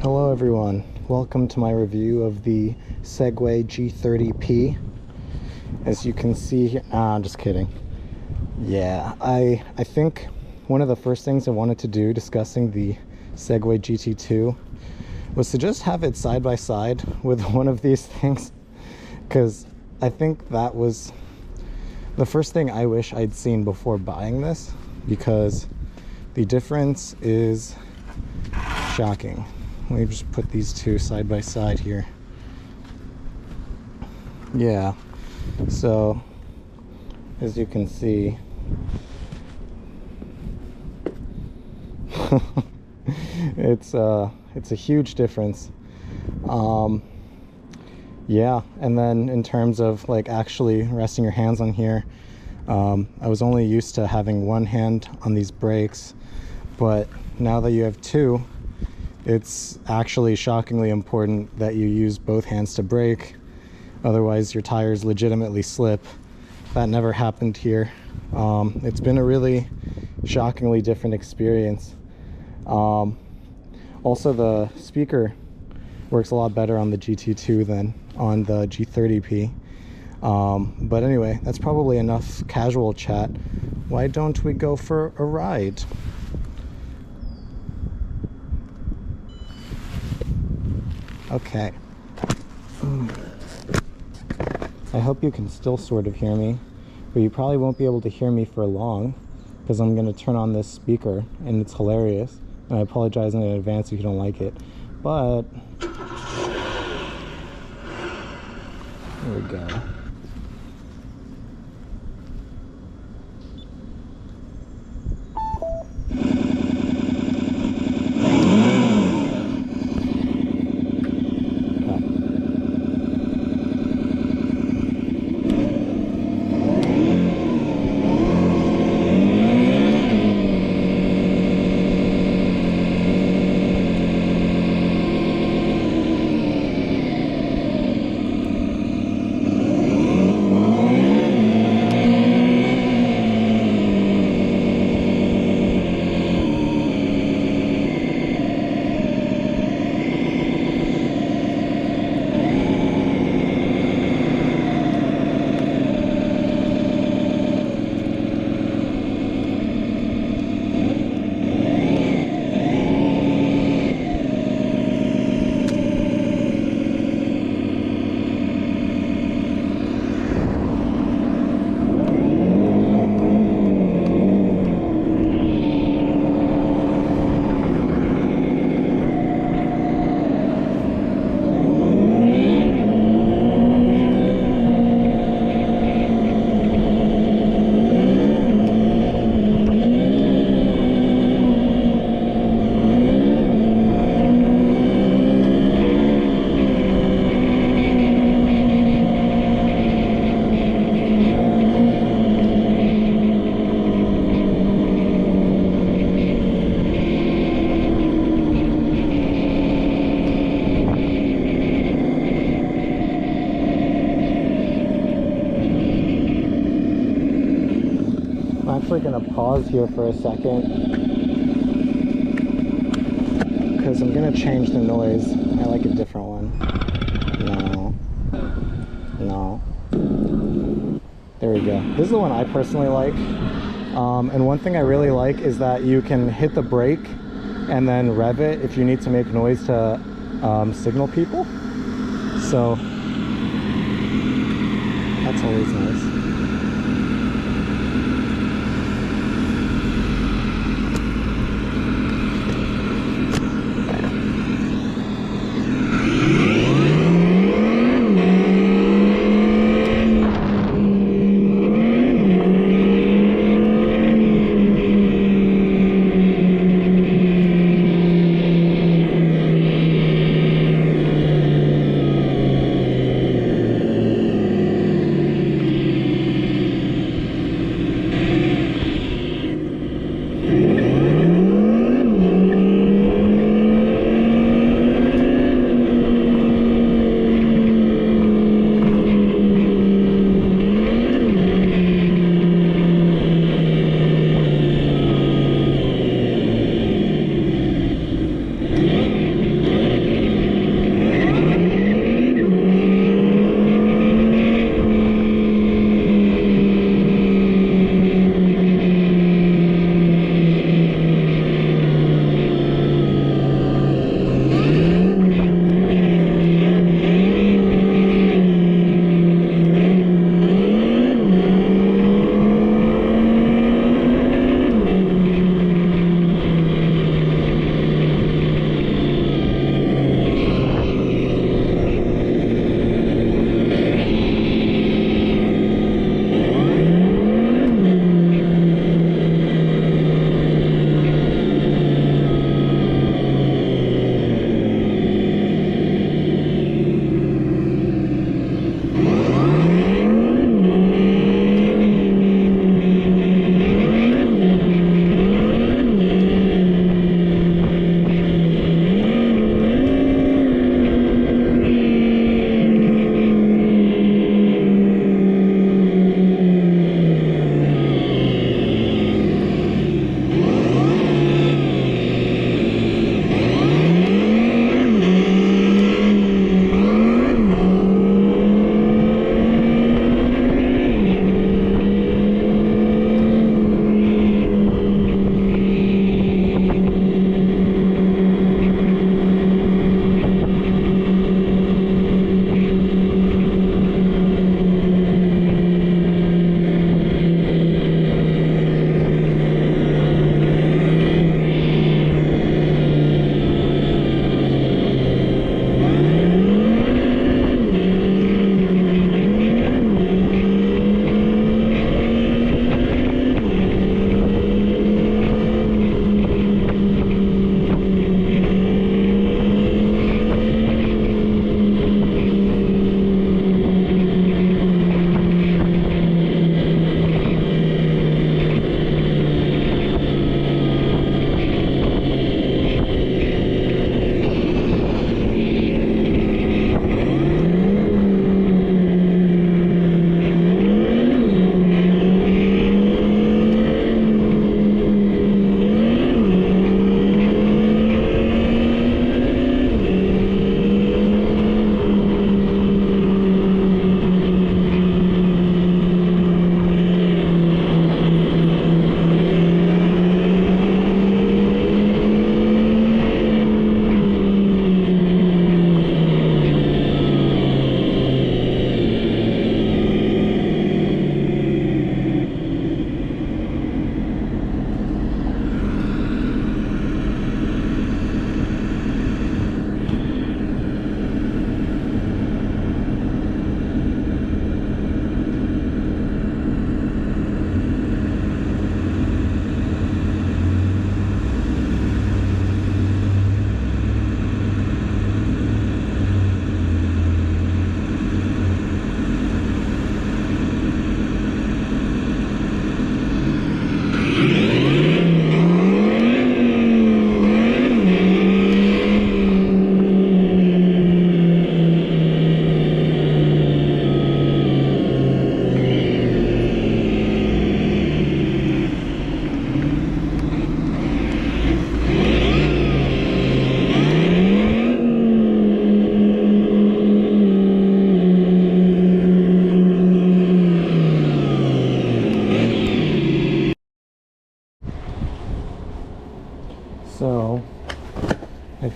Hello everyone, welcome to my review of the Segway G30P. As you can see here, I'm just kidding. Yeah, I think one of the first things I wanted to do discussing the Segway GT2 was to just have it side by side with one of these things, because I think that was the first thing I wish I'd seen before buying this, because the difference is shocking. Let me just put these two side by side here. Yeah, so as you can see, it's a huge difference. Yeah, and then in terms of like actually resting your hands on here, I was only used to having one hand on these brakes, but now that you have two, it's actually shockingly important that you use both hands to brake, otherwise your tires legitimately slip. That never happened here. It's been a really shockingly different experience. Also, the speaker works a lot better on the GT2 than on the G30P. But anyway, that's probably enough casual chat. Why don't we go for a ride? Okay. I hope you can still sort of hear me, but you probably won't be able to hear me for long, because I'm going to turn on this speaker, and it's hilarious. And I apologize in advance if you don't like it. But here we go. I'm actually going to pause here for a second, because I'm going to change the noise. I like a different one. No. There we go. This is the one I personally like. And one thing I really like is that you can hit the brake and then rev it if you need to make noise to signal people. So that's always nice.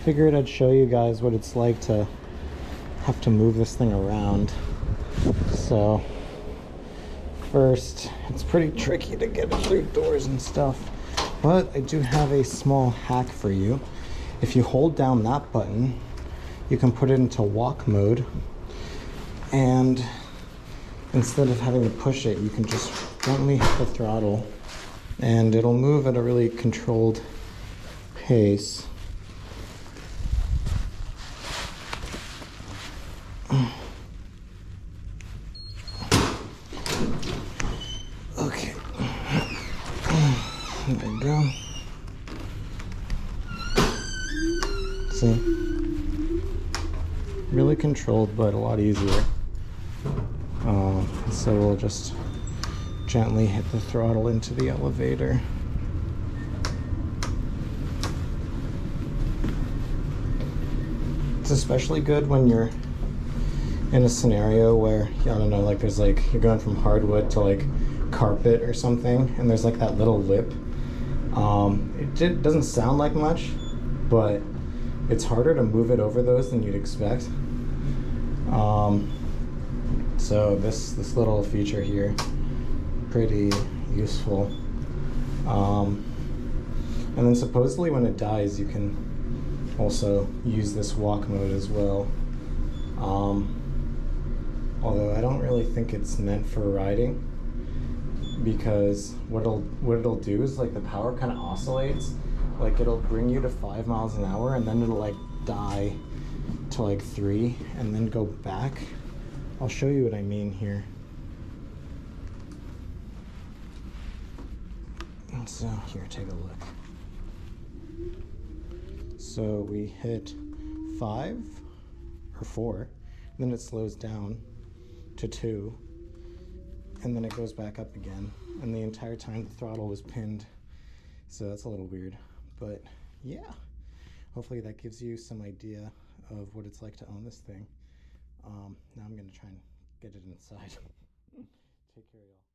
figured I'd show you guys what it's like to have to move this thing around. So first, it's pretty tricky to get it through doors and stuff, but I do have a small hack for you. If you hold down that button, you can put it into walk mode, and instead of having to push it, you can just gently hit the throttle and it'll move at a really controlled pace. Okay, there you go. See? Really controlled, but a lot easier. So we'll just gently hit the throttle into the elevator. It's especially good when you're in a scenario where, I don't know, like there's like, you're going from hardwood to like carpet or something, and there's like that little lip. It doesn't sound like much, but it's harder to move it over those than you'd expect. So this little feature here, pretty useful. And then supposedly when it dies, you can also use this walk mode as well. Although I don't really think it's meant for riding, because what it'll do is like the power kind of oscillates. Like it'll bring you to 5 miles an hour and then it'll like die to like 3 and then go back. I'll show you what I mean here. So here, take a look. So we hit 5 or 4, then it slows down to 2, and then it goes back up again. And the entire time the throttle was pinned. So that's a little weird, but yeah. Hopefully that gives you some idea of what it's like to own this thing. Now I'm gonna try and get it inside. Take care, y'all.